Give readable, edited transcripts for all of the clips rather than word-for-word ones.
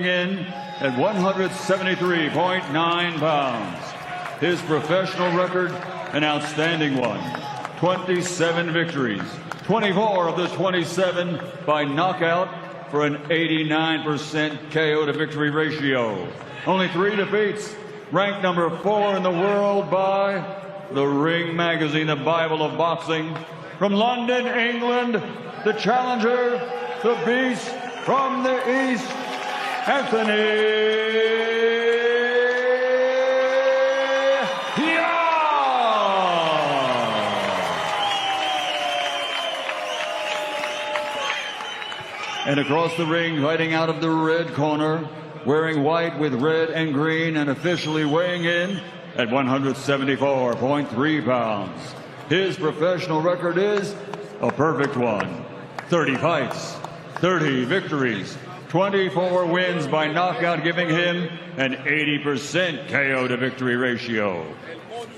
in at 173.9 pounds. His professional record, an outstanding one. 27 victories, 24 of the 27 by knockout for an 89% KO to victory ratio. Only 3 defeats, ranked number 4 in the world by the Ring Magazine, the Bible of Boxing. From London, England, the challenger, the beast from the East, Anthony Yarde. And across the ring, fighting out of the red corner, wearing white with red and green, and officially weighing in at 174.3 pounds. His professional record is a perfect one. 30 fights, 30 victories, 24 wins by knockout, giving him an 80% KO to victory ratio.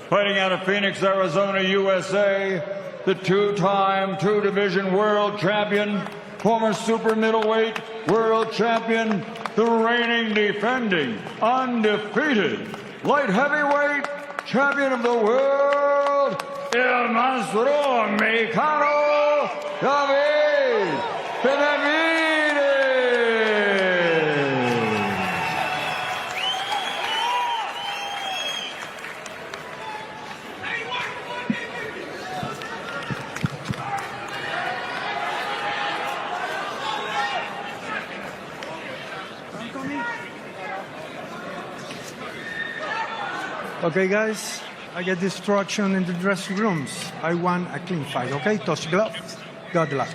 Fighting out of Phoenix, Arizona, USA, the two-time two-division world champion, former super middleweight world champion, the reigning, defending, undefeated light heavyweight champion of the world, El Monstruo Mexicano, David Benavidez. Okay, guys, I get instruction in the dressing rooms. I want a clean fight, okay? Toss your gloves. Good luck.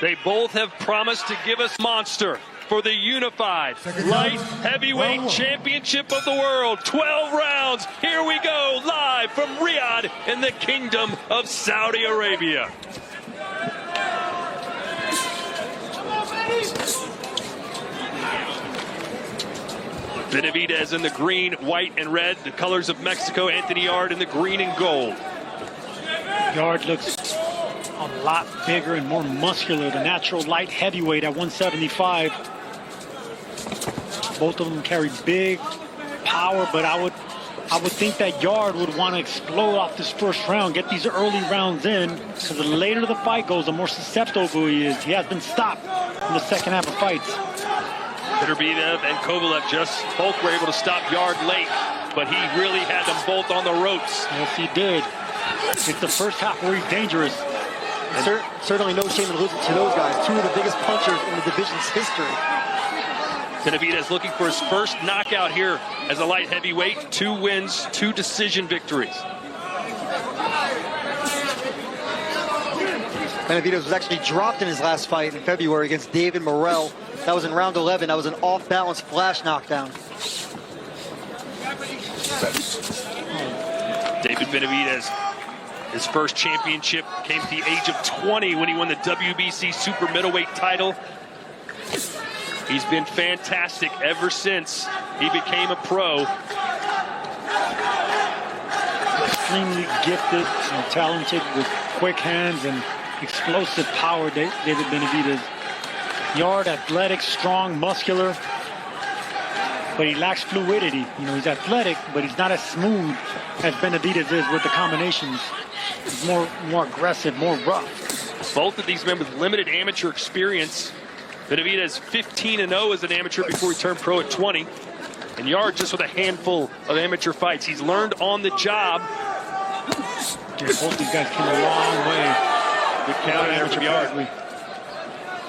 They both have promised to give us monster for the unified light heavyweight championship of the world. 12 rounds. Here we go, live from Riyadh in the Kingdom of Saudi Arabia. Benavidez in the green, white, and red, the colors of Mexico. Anthony Yarde in the green and gold. Yarde looks a lot bigger and more muscular. The natural light heavyweight at 175. Both of them carry big power, but I would think that Yarde would want to explode off this first round, get these early rounds in, because the later the fight goes, the more susceptible he is. He has been stopped in the second half of fights. Benavidez and Kovalev just both were able to stop Yarde late, but he really had them both on the ropes. Yes, he did. It's the first half where he's dangerous. Certainly no shame in losing to those guys. Two of the biggest punchers in the division's history. Benavidez looking for his first knockout here as a light heavyweight. 2 wins, 2 decision victories. Benavidez was actually dropped in his last fight in February against David Morrell. That was in round 11. That was an off-balance flash knockdown. David Benavidez, his first championship came at the age of 20 when he won the WBC super middleweight title. He's been fantastic ever since he became a pro. Extremely gifted and talented with quick hands and explosive power, David Benavidez. Yarde, athletic, strong, muscular, but he lacks fluidity. You know, he's athletic, but he's not as smooth as Benavidez is with the combinations. He's more aggressive, more rough. Both of these men with limited amateur experience. Benavidez 15-0 as an amateur before he turned pro at 20. And Yarde just with a handful of amateur fights. He's learned on the job. Yeah, both these guys came a long way. Good counter there from Yarde.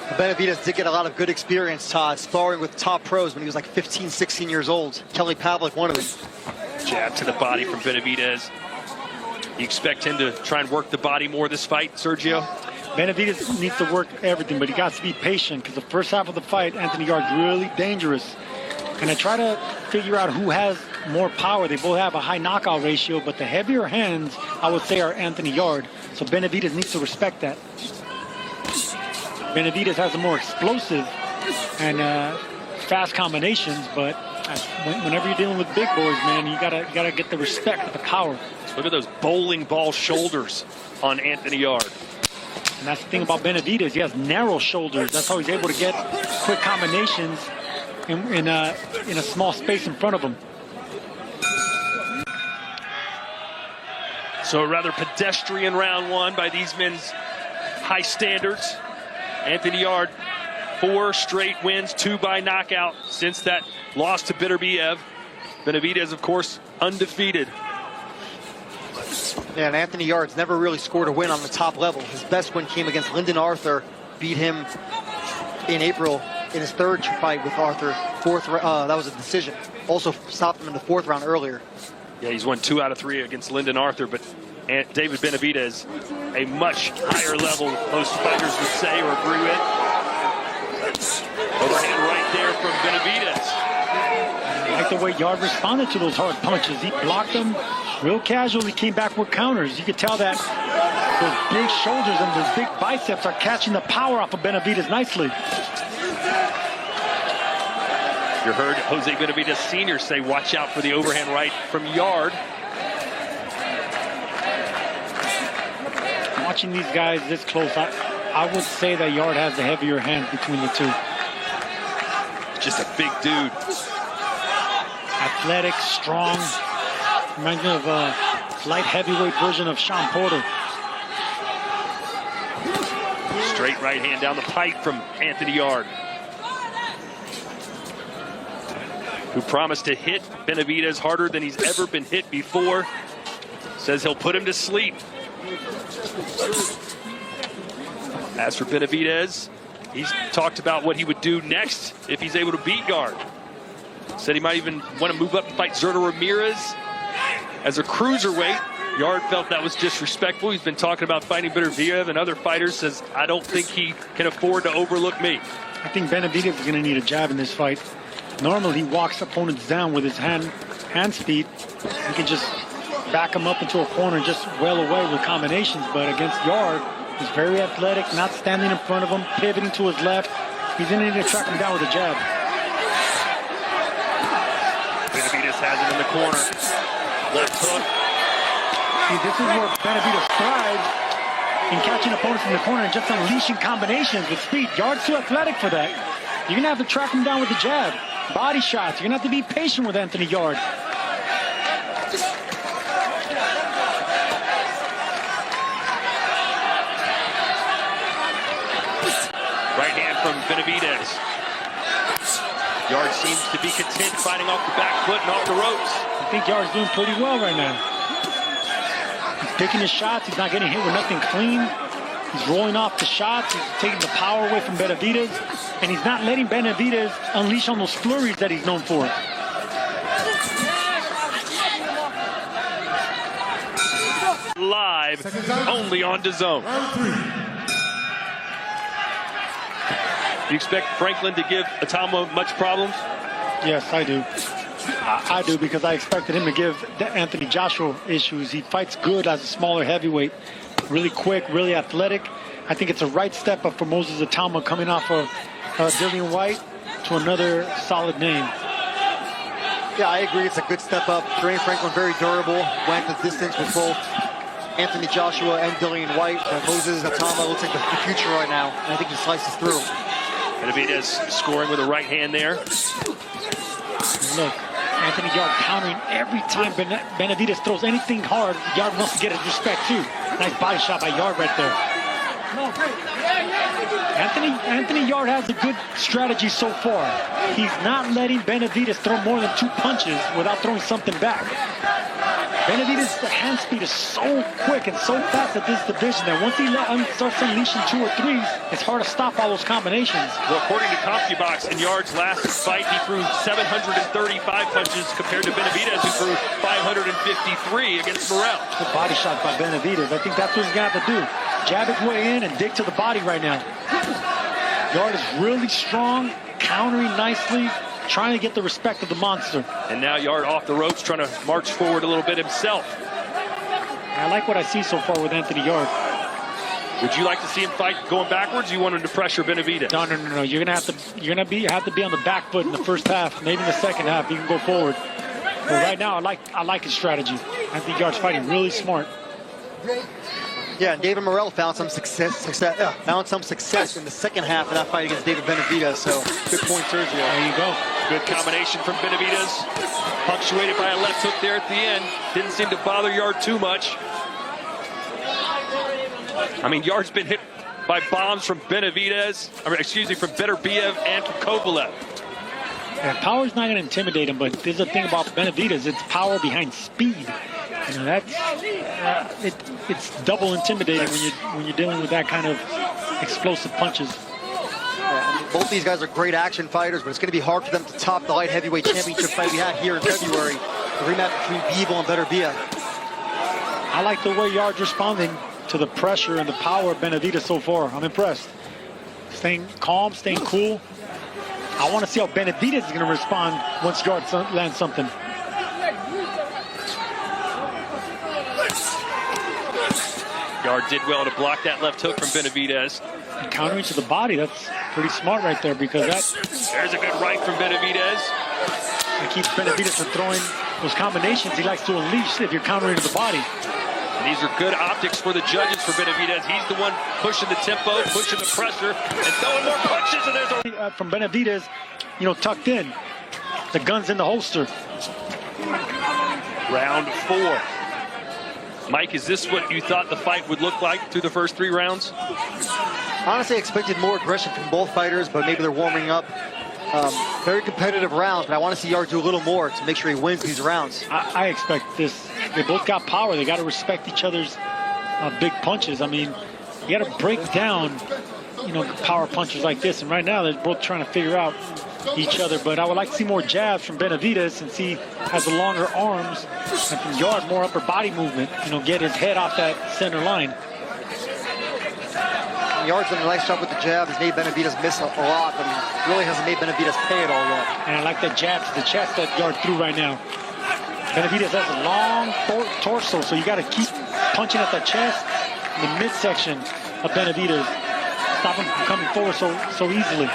Benavidez did get a lot of good experience, Todd, sparring with top pros when he was like 15, 16 years old. Kelly Pavlik, one of them. Jab to the body from Benavidez. You expect him to try and work the body more this fight, Sergio? Benavidez needs to work everything, but he got to be patient because the first half of the fight, Anthony Yarde's really dangerous. And I try to figure out who has more power. They both have a high knockout ratio, but the heavier hands, I would say, are Anthony Yarde. So Benavidez needs to respect that. Benavidez has a more explosive and fast combinations, but whenever you're dealing with big boys, man, you gotta get the respect of the power. Look at those bowling ball shoulders on Anthony Yarde. And that's the thing about Benavidez. He has narrow shoulders. That's how he's able to get quick combinations in a small space in front of him. So a rather pedestrian round one by these men's high standards. Anthony Yarde, 4 straight wins, 2 by knockout since that loss to Beterbiev. Benavidez, of course, undefeated. Yeah, and Anthony Yarde's never really scored a win on the top level. His best win came against Lyndon Arthur, beat him in April in his 3rd fight with Arthur. That was a decision. Also stopped him in the 4th round earlier. Yeah, he's won 2 out of 3 against Lyndon Arthur, but David Benavidez, a much higher level, most fighters would say or agree with. Overhand right there from Benavidez. I like the way Yarde responded to those hard punches. He blocked them real casually, came back with counters. You could tell that those big shoulders and those big biceps are catching the power off of Benavidez nicely. You heard Jose Benavidez Sr. say, watch out for the overhand right from Yarde. Watching these guys this close, I would say that Yarde has the heavier hand between the two. Just a big dude. Athletic, strong. Reminds me of a light heavyweight version of Sean Porter. Straight right hand down the pipe from Anthony Yarde, who promised to hit Benavidez harder than he's ever been hit before. Says he'll put him to sleep. As for Benavidez, he's talked about what he would do next if he's able to beat Yarde. Said he might even want to move up and fight Zurdo Ramirez as a cruiserweight. Yarde felt that was disrespectful. He's been talking about fighting Beterbiev, and other fighters says, I don't think he can afford to overlook me. I think Benavidez is going to need a jab in this fight. Normally, he walks opponents down with his hand speed. He can just back him up into a corner and just well away with combinations. But against Yarde, he's very athletic, not standing in front of him, pivoting to his left. He's going to need to track him down with a jab. Benavidez has him in the corner. Left hook. See, this is where Benavidez thrives in catching opponents in the corner and just unleashing combinations with speed. Yarde's too athletic for that. You're going to have to track him down with the jab. Body shots. You're going to have to be patient with Anthony Yarde. Right hand from Benavidez. Yarde seems to be content fighting off the back foot and off the ropes. I think Yarde's doing pretty well right now. He's picking his shots. He's not getting hit with nothing clean. He's rolling off the shots. He's taking the power away from Benavidez. And he's not letting Benavidez unleash on those flurries that he's known for. Live, only on DAZN. You expect Franklin to give Atama much problems? Yes, I do. I do, because I expected him to give Anthony Joshua issues. He fights good as a smaller heavyweight. Really quick, really athletic. I think it's a right step up for Moses Atama coming off of Dillian White to another solid name. Yeah, I agree. It's a good step up. Jermaine Franklin, very durable. Went the distance with both Anthony Joshua and Dillian White. Moses Atama looks like the future right now. And I think he slices through. Benavidez scoring with a right hand there. Look, Anthony Yarde countering every time Benavidez throws anything hard. Yarde wants to get his respect too. Nice body shot by Yarde right there. Anthony Yarde has a good strategy so far. He's not letting Benavidez throw more than 2 punches without throwing something back. Benavidez's hand speed is so quick and so fast at this division that once he starts unleashing 2 or 3s, it's hard to stop all those combinations. Well, according to CompuBox, in Yarde's last fight, he threw 735 punches compared to Benavidez, who threw 553 against Morrell. Good body shot by Benavidez. I think that's what he's got to do. Jab his way in and dig to the body right now. Yarde is really strong, countering nicely, trying to get the respect of the monster. And now Yarde off the ropes, trying to march forward a little bit himself. I like what I see so far with Anthony Yarde. Would you like to see him fight going backwards? Or you want him to pressure Benavidez? No. You're gonna have to be on the back foot in the first half, maybe in the second half. You can go forward. But right now, I like his strategy. I think Yarde's fighting really smart. Yeah, and David Morrell found some success in the second half of that fight against David Benavidez. So good point, Sergio. There you go. Good combination from Benavidez. Punctuated by a left hook there at the end. Didn't seem to bother Yarde too much. I mean, Yarde's been hit by bombs from Benavidez, from Beterbiev and Kovalev. Yeah, power's not going to intimidate him, but there's a thing about Benavidez. It's power behind speed. You know, that's it's double intimidating when you're dealing with that kind of explosive punches. Yeah, both these guys are great action fighters, but it's going to be hard for them to top the light heavyweight championship fight we had here in February, the rematch between Bivol and Beterbiev. I like the way Yarde's responding to the pressure and the power of Benavidez so far. I'm impressed. Staying calm, staying cool. I want to see how Benavidez is going to respond once Yarde lands something. Yarde did well to block that left hook from Benavidez. And countering to the body, that's pretty smart right there, because There's a good right from Benavidez. it keeps Benavidez from throwing those combinations he likes to unleash if you're countering to the body. And these are good optics for the judges for Benavidez. He's the one pushing the tempo, pushing the pressure, and throwing more punches. And there's a From Benavidez, you know, tucked in. The gun's in the holster. round 4. Mike, is this what you thought the fight would look like through the first 3 rounds? Honestly, I expected more aggression from both fighters, but maybe they're warming up. Very competitive rounds, but I want to see Yarde do a little more to make sure he wins these rounds. I expect this. They both got power. They got to respect each other's big punches. I mean, you got to break down, you know, power punches like this. And right now, they're both trying to figure out each other. But I would like to see more jabs from Benavidez, since he has the longer arms, and from Yarde, more upper body movement. You know, get his head off that center line. Yarde's done a nice job with the jab. He's made Benavidez miss a lot, but he really hasn't made Benavidez pay it all yet. And I like that jab to the chest that Yarde threw right now. Benavidez has a long torso, so you got to keep punching at the chest and the midsection of Benavidez. Stop him from coming forward so easily.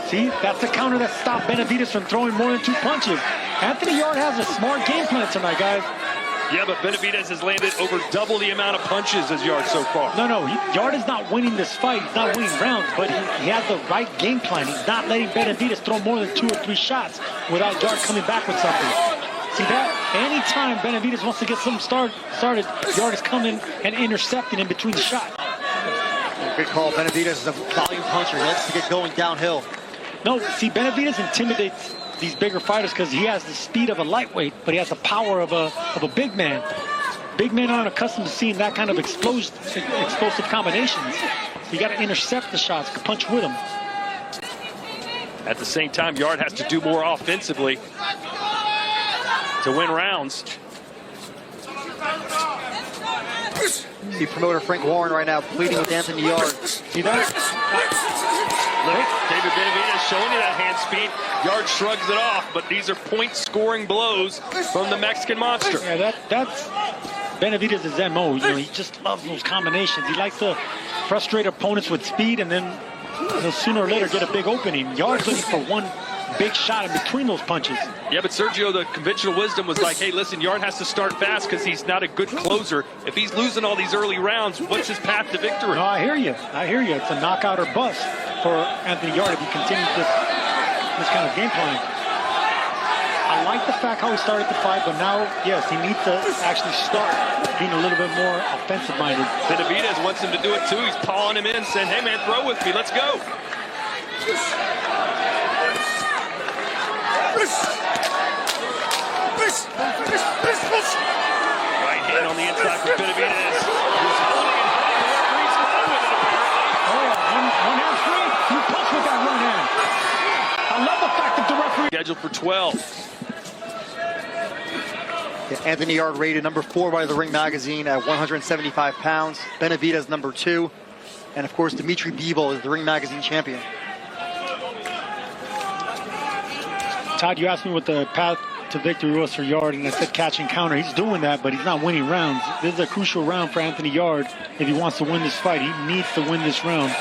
See, that's the counter that stopped Benavidez from throwing more than 2 punches. Anthony Yarde has a smart game plan tonight, guys. Yeah, but Benavidez has landed over double the amount of punches as Yarde so far. No, Yarde is not winning this fight. He's not winning rounds, but he has the right game plan. He's not letting Benavidez throw more than 2 or 3 shots without Yarde coming back with something. See that? Anytime Benavidez wants to get something started, Yarde is coming and intercepting in between the shots. Good call. Benavidez is a volume puncher. He likes to get going downhill. No, see, Benavidez intimidates these bigger fighters because he has the speed of a lightweight, but he has the power of a big man. Big men aren't accustomed to seeing that kind of explosive combinations. So you got to intercept the shots, punch with them. At the same time, Yarde has to do more offensively to win rounds. See promoter Frank Warren right now pleading with Anthony Yarde. See that? Look, David Benavidez showing you that hand speed. Yarde shrugs it off, but these are point-scoring blows from the Mexican monster. Yeah, that's Benavidez's MO. You know, he just loves those combinations. He likes to frustrate opponents with speed, and then he'll sooner or later get a big opening. Yarde's looking for one big shot in between those punches. Yeah, but Sergio, the conventional wisdom was like, hey, listen, Yarde has to start fast because he's not a good closer. If he's losing all these early rounds, what's his path to victory? No, I hear you. It's a knockout or bust for Anthony Yarde if he continues this kind of game plan. I like the fact how he started the fight, but now, yes, he needs to actually start being a little bit more offensive-minded. Benavidez wants him to do it too. He's pawing him in, saying, hey, man, throw with me. Let's go. Right hand on the inside for Benavidez. Who's holding and hitting the referee's fine with it, apparently. Oh, yeah, one hand free. You punch with that one hand. I love the fact that the referee... Scheduled for 12. Yeah, Anthony Yarde rated number 4 by the Ring Magazine at 175 pounds. Benavidez number 2. And of course, Dimitri Bivol is the Ring Magazine champion. Todd, you asked me what the path to victory was for Yarde, and I said catch and counter. He's doing that, but he's not winning rounds. This is a crucial round for Anthony Yarde if he wants to win this fight. He needs to win this round.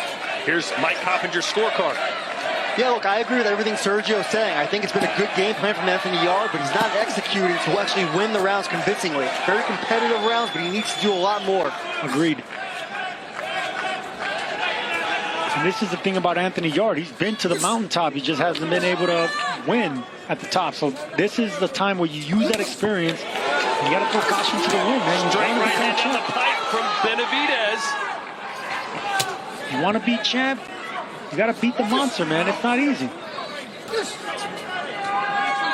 Here's Mike Coppinger's scorecard. Yeah, look, I agree with everything Sergio's saying. I think it's been a good game plan from Anthony Yarde, but he's not executing to actually win the rounds convincingly. Very competitive rounds, but he needs to do a lot more. Agreed. And this is the thing about Anthony Yarde. He's been to the mountaintop. He just hasn't been able to win at the top. So this is the time where you use that experience. You got to throw caution to the wind, man. Straight right hand on the pipe from Benavidez. You want to beat champ? You got to beat the monster, man. It's not easy.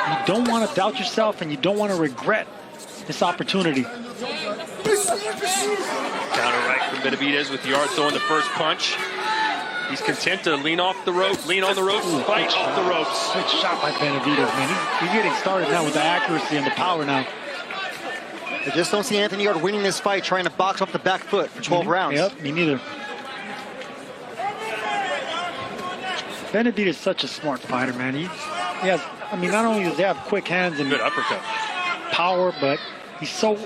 You don't want to doubt yourself, and you don't want to regret this opportunity. Counter right from Benavidez with Yarde throwing the first punch. He's content to lean off the rope, lean on the ropes, fight off the ropes. Good shot by Benavidez, man. He's getting started now with the accuracy and the power now. I just don't see Anthony Yarde winning this fight, trying to box off the back foot for 12 rounds. Yep, me neither. Benavidez is such a smart fighter, man. He has, I mean, not only does he have quick hands and Good uppercut. power, but he's so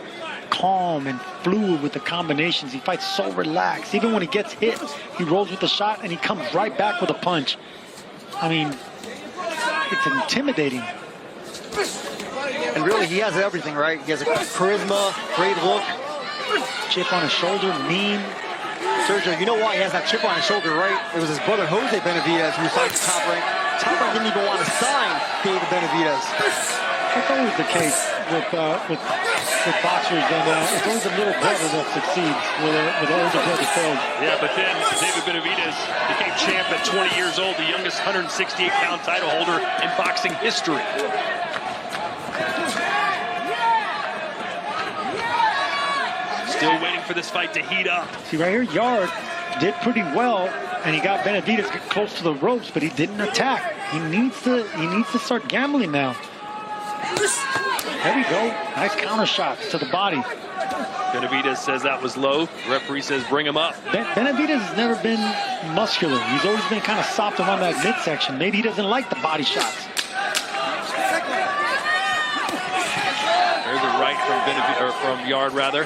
calm and fluid with the combinations. He fights so relaxed. Even when he gets hit, he rolls with the shot and he comes right back with a punch. I mean, it's intimidating. And really, he has everything, right? He has a charisma, great look. Chip on his shoulder, mean. Sergio, you know why he has that chip on his shoulder, right? It was his brother Jose Benavidez who signed Top Rank. Top Rank didn't even want to sign David Benavidez. That's always the case with boxers, and it's always a little brother that succeeds with the older brother fails. Yeah, but then David Benavidez became champ at 20 years old, the youngest 168-pound title holder in boxing history. Still waiting for this fight to heat up. See right here, Yarde did pretty well, and he got Benavidez close to the ropes, but he didn't attack. He needs to start gambling now. There we go. Nice counter shots to the body. Benavidez says that was low. The referee says bring him up. Benavidez has never been muscular. He's always been kind of soft around that midsection. Maybe he doesn't like the body shots. There's a right from from Yarde, rather.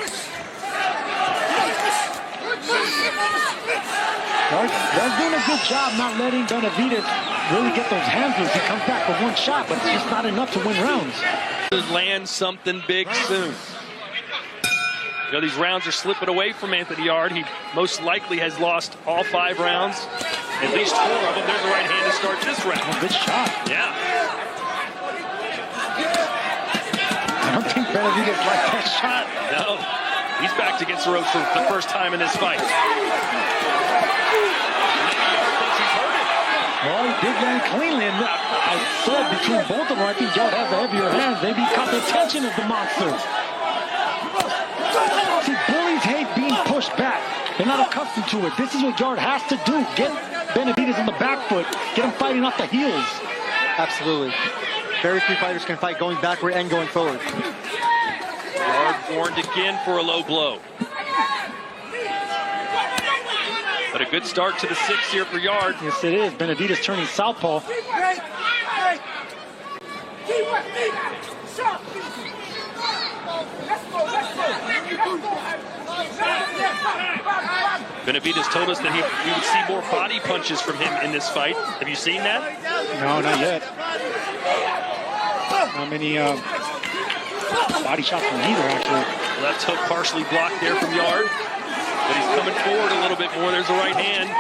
Yarde's doing a good job not letting Benavidez really get those hands loose. He comes back with one shot, but it's just not enough to win rounds. Land something big soon. You know, these rounds are slipping away from Anthony Yarde. He most likely has lost all 5 rounds. At least 4 of them. There's a right hand to start this round. Oh, good shot. Yeah. I don't think Benavidez liked that shot. No. He's backed against the ropes for the first time in this fight. Well, he did land cleanly, and I said between both of them, I think Yarde has the heavier hands. Maybe he caught the attention of the monster. See, bullies hate being pushed back. They're not accustomed to it. This is what Yarde has to do. Get Benavidez on the back foot. Get him fighting off the heels. Absolutely. Very few fighters can fight going backward and going forward. Yarde warned again for a low blow. But a good start to the 6th here for Yarde. Yes, it is. Benavidez turning southpaw. Benavidez told us that he would see more body punches from him in this fight. Have you seen that? No, not yet. Not many body shots from either, actually. Left hook partially blocked there from Yarde. But he's coming forward a little bit more. There's a right hand.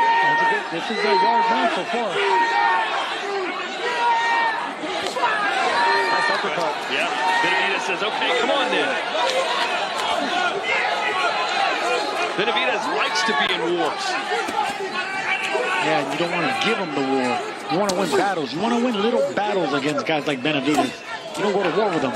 This is a Yarde round so far. Nice uppercut. Yeah. Benavidez says, okay, come on then. Benavidez likes to be in wars. Yeah, you don't want to give him the war. You want to win battles. You want to win little battles against guys like Benavidez. You don't go to war with them.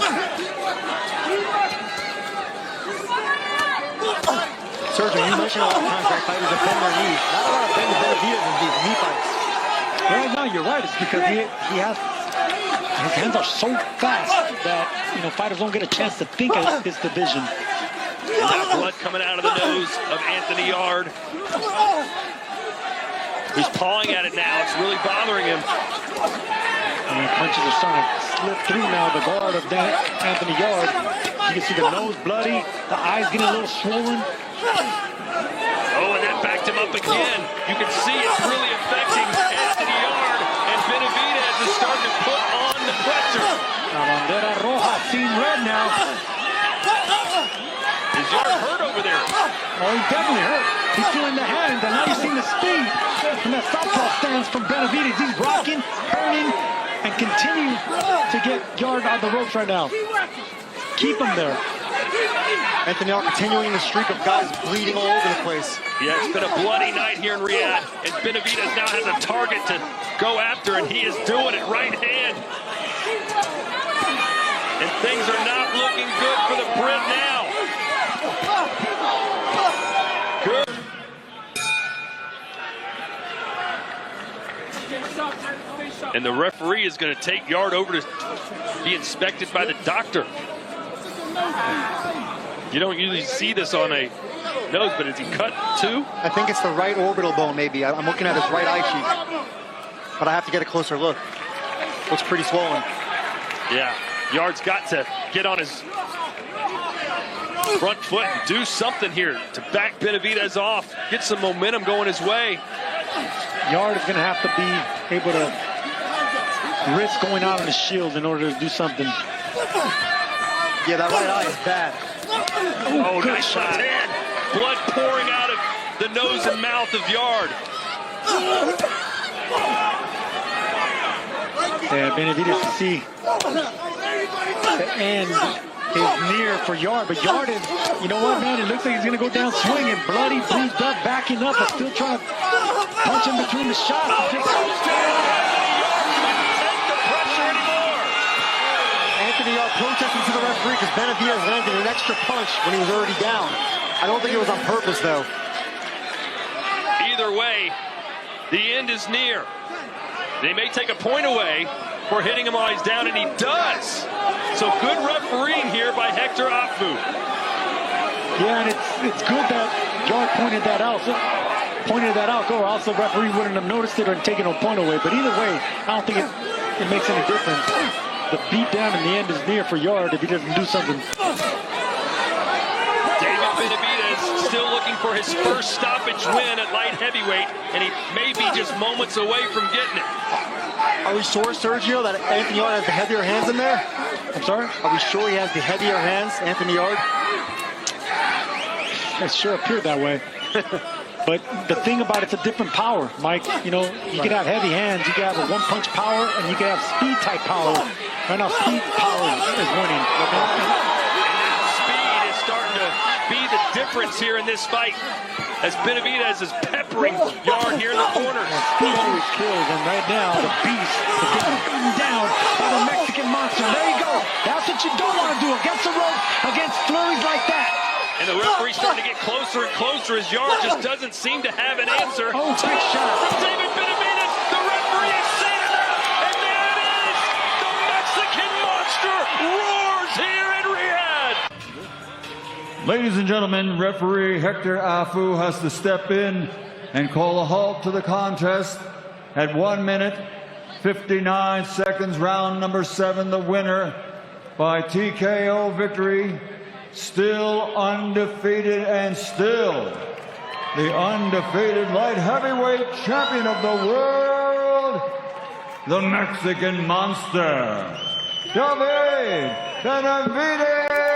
Sergio, you mentioned a lot of times that fighters have bent their knees. Not a lot of bending Benavidez in these knee fights. Right now, you're right. It's because he has his hands are so fast that fighters don't get a chance to think of this division. And that blood coming out of the nose of Anthony Yarde. He's pawing at it now. It's really bothering him. And the punches are starting to slip through now. The guard of Anthony Yarde. You can see the nose bloody, the eyes getting a little swollen. Oh, and that backed him up again. You can see it's really affecting Anthony Yarde. And Bandera roja, seen red now. Is Yarde hurt over there? Oh, he's definitely hurt. He's feeling the hand, and now you've seen the speed from that southpaw stance from Benavidez. He's rocking, turning, and continue to get Yarde on the ropes right now. Keep him there. Anthony Yarde continuing the streak of guys bleeding all over the place. Yeah, it's been a bloody night here in Riyadh, and Benavidez now has a target to go after, and he is doing it right hand. And things are not looking good for the Brit now. Good. And the referee is going to take Yarde over to be inspected by the doctor. You don't usually see this on a nose, but is he cut too? I think it's the right orbital bone, maybe. I'm looking at his right eye cheek. But I have to get a closer look. Looks pretty swollen. Yeah, Yarde's got to get on his front foot and do something here to back Benavidez off, get some momentum going his way. Yarde is going to have to be able to risk going out on his shield in order to do something. Yeah, that right eye is bad. Oh, nice shot. Blood pouring out of the nose and mouth of Yarde. Yeah, Benavidez to see the end is near for Yarde, but Yarde is, you know what, man, it looks like he's going to go down swinging, bloody, bruised up, backing up, but still trying to punch him between the shots. Anthony Yarde protesting to the referee because Benavidez landed an extra punch when he was already down. I don't think it was on purpose, though. Either way, the end is near. They may take a point away for hitting him while he's down, and he does. So good refereeing here by Hector Afu. Yeah, and it's good that Yarde pointed that out. Or else the referee wouldn't have noticed it or taken a point away. But either way, I don't think it makes any difference. The beat down in the end is near for Yarde if he doesn't do something. David Benavidez still looking for his first stoppage win at light heavyweight, and he may be just moments away from getting it. Are we sure, Sergio, that Anthony Yarde has the heavier hands in there? I'm sorry? Are we sure he has the heavier hands, Anthony Yarde? It sure appeared that way. But the thing about it's a different power, Mike. You know, you can have heavy hands, you can have a one-punch power, and you can have speed-type power. Right now, speed power is winning. Speed is starting to be the difference here in this fight, as Benavidez is peppering Yarde here in the corner. Speed always kills, and right now, the beast is getting beaten down by the Mexican monster. There you go. That's what you don't want to do against the rope, against flurries like that. And the referee's starting to get closer and closer as Yarde just doesn't seem to have an answer. Oh, big shot. From David Benavidez, the referee has seen enough, and there it is! The Mexican monster roars here in Riyadh! Ladies and gentlemen, referee Hector Afu has to step in and call a halt to the contest at 1 minute, 59 seconds, round number 7, the winner by TKO victory, still undefeated and still the undefeated light heavyweight champion of the world, the Mexican monster, David Benavidez.